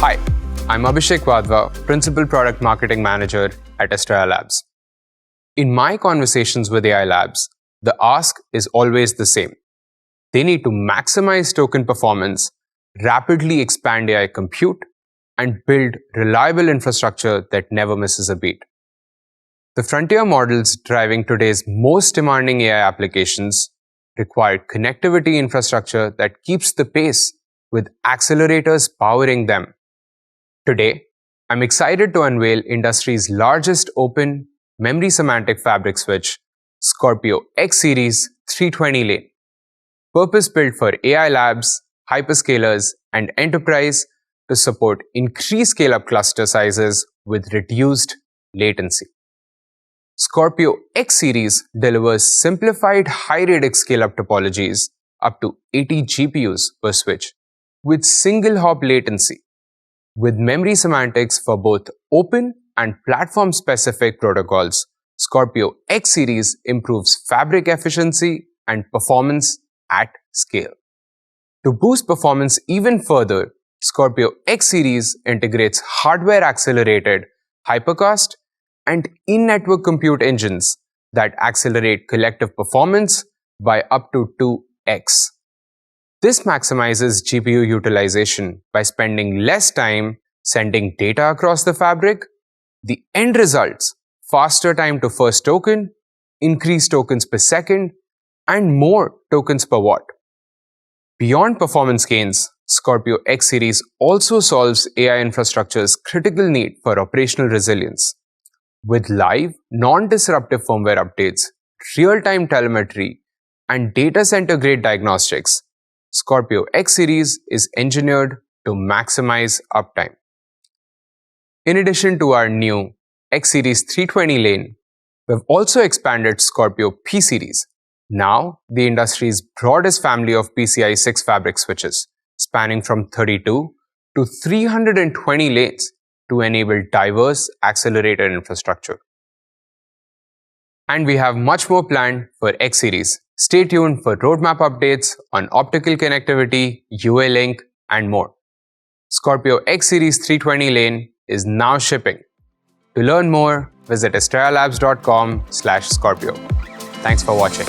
Hi, I'm Abhishek Wadhwa, Principal Product Marketing Manager at Astera Labs. In my conversations with AI labs, the ask is always the same. They need to maximize token performance, rapidly expand AI compute, and build reliable infrastructure that never misses a beat. The frontier models driving today's most demanding AI applications require connectivity infrastructure that keeps the pace with accelerators powering them. Today, I'm excited to unveil industry's largest open memory-semantic fabric switch, Scorpio X-Series 320 lane. Purpose-built for AI labs, hyperscalers, and enterprise to support increased scale-up cluster sizes with reduced latency. Scorpio X-Series delivers simplified high-radix scale-up topologies up to 80 GPUs per switch with single-hop latency. With memory semantics for both open and platform-specific protocols, Scorpio X-Series improves fabric efficiency and performance at scale. To boost performance even further, Scorpio X-Series integrates hardware-accelerated Hypercast and In-Network Compute engines that accelerate collective performance by up to 2x. This maximizes GPU utilization by spending less time sending data across the fabric. The end results: faster time to first token, increased tokens per second, and more tokens per watt. Beyond performance gains, Scorpio X-Series also solves AI infrastructure's critical need for operational resilience. With live, non-disruptive firmware updates, real-time telemetry, and data center-grade diagnostics, Scorpio X-Series is engineered to maximize uptime. In addition to our new X-Series 320 lane, we've also expanded Scorpio P-Series, now the industry's broadest family of PCI 6 fabric switches, spanning from 32 to 320 lanes to enable diverse accelerated infrastructure. And we have much more planned for X-Series. Stay tuned for roadmap updates on optical connectivity, UA link, and more. Scorpio X-Series 320 lane is now shipping. To learn more, visit asteralabs.com/Scorpio. Thanks for watching.